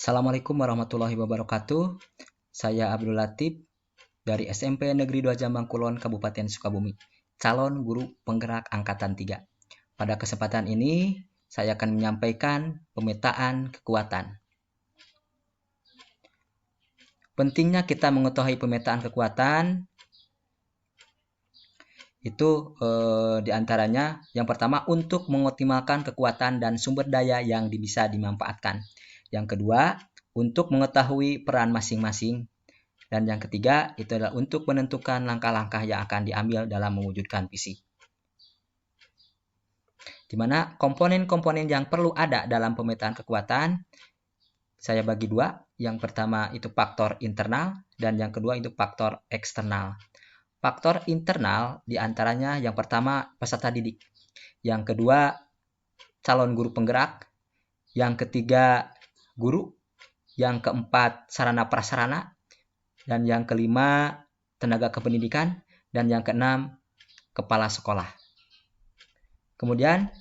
Assalamualaikum warahmatullahi wabarakatuh. Saya Abdul Latif dari SMP Negeri 2 Jamang Kulon, Kabupaten Sukabumi, calon guru penggerak angkatan 3. Pada kesempatan ini, saya akan menyampaikan pemetaan kekuatan. Pentingnya kita mengetahui pemetaan kekuatan itu diantaranya yang pertama untuk mengoptimalkan kekuatan dan sumber daya yang bisa dimanfaatkan. Yang kedua, untuk mengetahui peran masing-masing. Dan yang ketiga, itu adalah untuk menentukan langkah-langkah yang akan diambil dalam mewujudkan visi. Di mana komponen-komponen yang perlu ada dalam pemetaan kekuatan, saya bagi dua. Yang pertama itu faktor internal, dan yang kedua itu faktor eksternal. Faktor internal diantaranya yang pertama peserta didik, yang kedua calon guru penggerak, yang ketiga guru, yang keempat sarana prasarana, dan yang kelima tenaga kependidikan, dan yang keenam kepala sekolah. Kemudian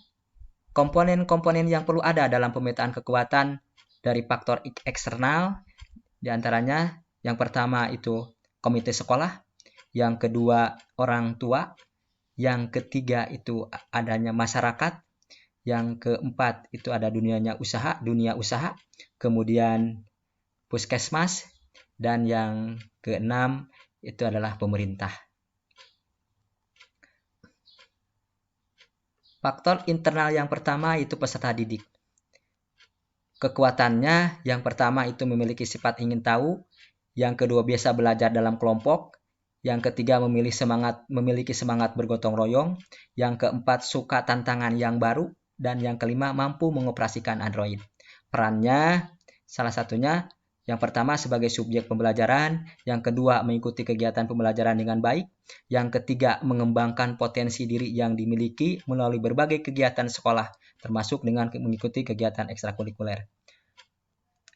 komponen-komponen yang perlu ada dalam pemetaan kekuatan dari faktor eksternal diantaranya yang pertama itu komite sekolah, yang kedua orang tua, yang ketiga itu adanya masyarakat, yang keempat itu ada dunia usaha, kemudian puskesmas, dan yang keenam itu adalah pemerintah. Faktor internal yang pertama itu peserta didik. Kekuatannya yang pertama itu memiliki sifat ingin tahu, yang kedua biasa belajar dalam kelompok, yang ketiga memiliki semangat bergotong royong, yang keempat suka tantangan yang baru, dan yang kelima mampu mengoperasikan Android. Perannya salah satunya yang pertama sebagai subjek pembelajaran, yang kedua mengikuti kegiatan pembelajaran dengan baik, yang ketiga mengembangkan potensi diri yang dimiliki melalui berbagai kegiatan sekolah, termasuk dengan mengikuti kegiatan ekstrakurikuler.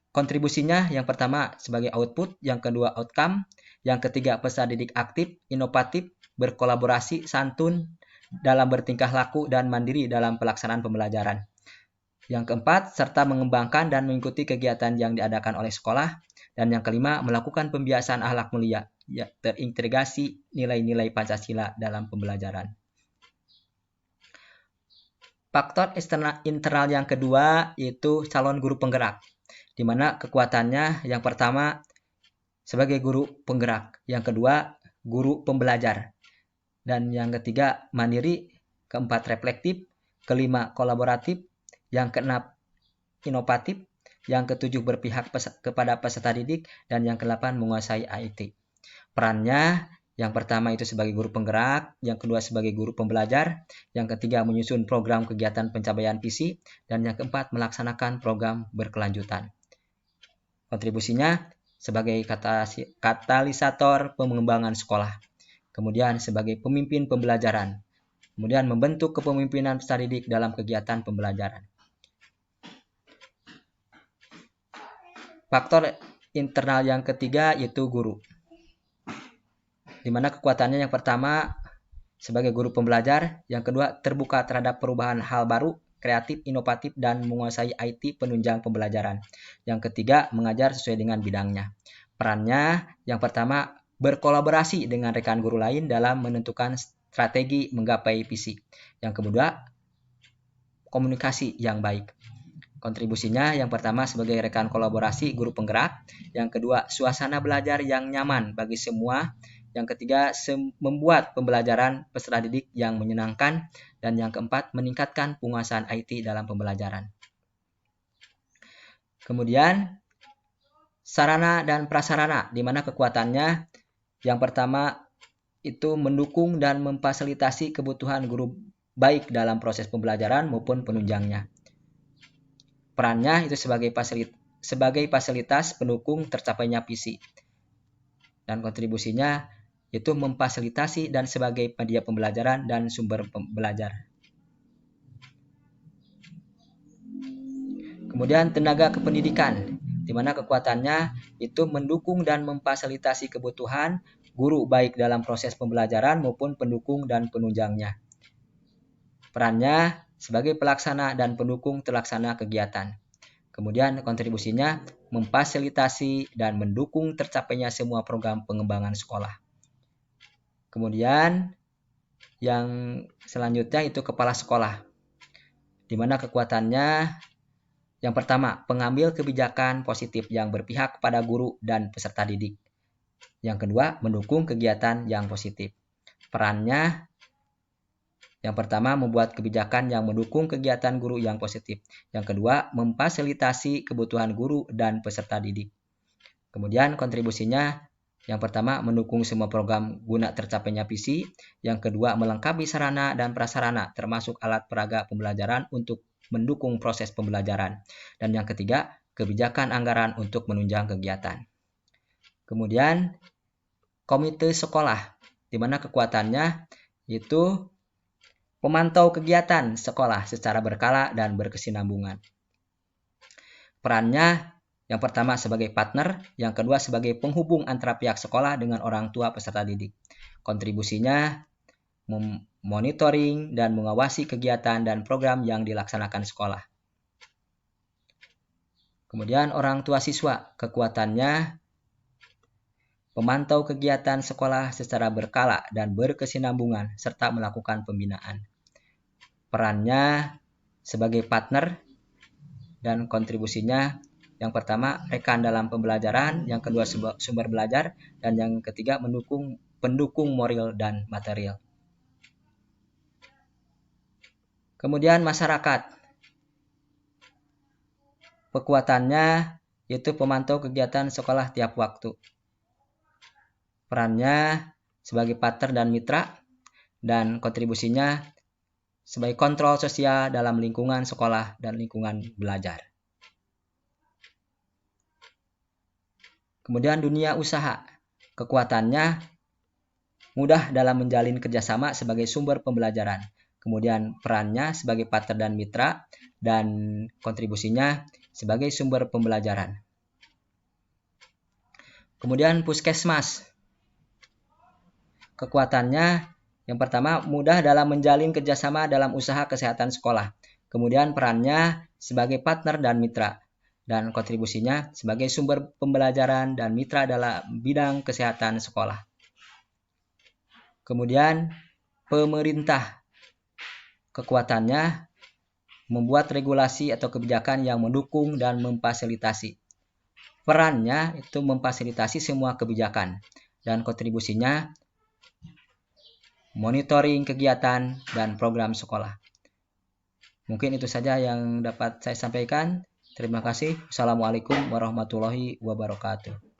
Kontribusinya yang pertama sebagai output, yang kedua outcome, yang ketiga peserta didik aktif, inovatif, berkolaborasi, santun dalam bertingkah laku, dan mandiri dalam pelaksanaan pembelajaran. Yang keempat, serta mengembangkan dan mengikuti kegiatan yang diadakan oleh sekolah. Dan yang kelima, melakukan pembiasaan akhlak mulia, terintegrasi nilai-nilai Pancasila dalam pembelajaran. Faktor internal yang kedua yaitu calon guru penggerak, di mana kekuatannya yang pertama sebagai guru penggerak, yang kedua guru pembelajar, dan yang ketiga mandiri, keempat reflektif, kelima kolaboratif, yang keenam inovatif, yang ketujuh berpihak kepada peserta didik, dan yang kedelapan menguasai IT. Perannya yang pertama itu sebagai guru penggerak, yang kedua sebagai guru pembelajar, yang ketiga menyusun program kegiatan pencapaian visi, dan yang keempat melaksanakan program berkelanjutan. Kontribusinya sebagai katalisator pengembangan sekolah, kemudian sebagai pemimpin pembelajaran, kemudian membentuk kepemimpinan peserta didik dalam kegiatan pembelajaran. Faktor internal yang ketiga yaitu guru, di mana kekuatannya yang pertama sebagai guru pembelajar, yang kedua terbuka terhadap perubahan hal baru, kreatif, inovatif, dan menguasai IT penunjang pembelajaran. Yang ketiga mengajar sesuai dengan bidangnya. Perannya yang pertama berkolaborasi dengan rekan guru lain dalam menentukan strategi menggapai visi. Yang kedua komunikasi yang baik. Kontribusinya yang pertama sebagai rekan kolaborasi guru penggerak, yang kedua suasana belajar yang nyaman bagi semua, yang ketiga membuat pembelajaran peserta didik yang menyenangkan, dan yang keempat meningkatkan penguasaan IT dalam pembelajaran. Kemudian sarana dan prasarana, di mana kekuatannya yang pertama itu mendukung dan memfasilitasi kebutuhan guru baik dalam proses pembelajaran maupun penunjangnya. Perannya itu sebagai fasilitas pendukung tercapainya visi, dan kontribusinya itu memfasilitasi dan sebagai media pembelajaran dan sumber belajar. Kemudian tenaga kependidikan, di mana kekuatannya itu mendukung dan memfasilitasi kebutuhan guru baik dalam proses pembelajaran maupun pendukung dan penunjangnya. Perannya sebagai pelaksana dan pendukung terlaksana kegiatan. Kemudian kontribusinya memfasilitasi dan mendukung tercapainya semua program pengembangan sekolah. Kemudian yang selanjutnya itu kepala sekolah, di mana kekuatannya yang pertama, pengambil kebijakan positif yang berpihak kepada guru dan peserta didik. Yang kedua, mendukung kegiatan yang positif. Perannya yang pertama, membuat kebijakan yang mendukung kegiatan guru yang positif. Yang kedua, memfasilitasi kebutuhan guru dan peserta didik. Kemudian kontribusinya, yang pertama, mendukung semua program guna tercapainya visi. Yang kedua, melengkapi sarana dan prasarana termasuk alat peraga pembelajaran untuk mendukung proses pembelajaran. Dan yang ketiga, kebijakan anggaran untuk menunjang kegiatan. Kemudian, komite sekolah, di mana kekuatannya itu memantau kegiatan sekolah secara berkala dan berkesinambungan. Perannya yang pertama sebagai partner, yang kedua sebagai penghubung antara pihak sekolah dengan orang tua peserta didik. Kontribusinya memonitoring dan mengawasi kegiatan dan program yang dilaksanakan sekolah. Kemudian orang tua siswa, kekuatannya memantau kegiatan sekolah secara berkala dan berkesinambungan serta melakukan pembinaan. Perannya sebagai partner dan kontribusinya yang pertama rekan dalam pembelajaran, yang kedua sumber belajar, dan yang ketiga pendukung moral dan material. Kemudian masyarakat, kekuatannya yaitu pemantau kegiatan sekolah tiap waktu. Perannya sebagai partner dan mitra, dan kontribusinya sebagai kontrol sosial dalam lingkungan sekolah dan lingkungan belajar. Kemudian dunia usaha, kekuatannya mudah dalam menjalin kerjasama sebagai sumber pembelajaran. Kemudian perannya sebagai partner dan mitra, dan kontribusinya sebagai sumber pembelajaran. Kemudian puskesmas, kekuatannya yang pertama, mudah dalam menjalin kerjasama dalam usaha kesehatan sekolah. Kemudian perannya sebagai partner dan mitra. Dan kontribusinya sebagai sumber pembelajaran dan mitra dalam bidang kesehatan sekolah. Kemudian pemerintah, kekuatannya membuat regulasi atau kebijakan yang mendukung dan memfasilitasi. Perannya itu memfasilitasi semua kebijakan. Dan kontribusinya monitoring kegiatan dan program sekolah. Mungkin itu saja yang dapat saya sampaikan. Terima kasih. Assalamualaikum warahmatullahi wabarakatuh.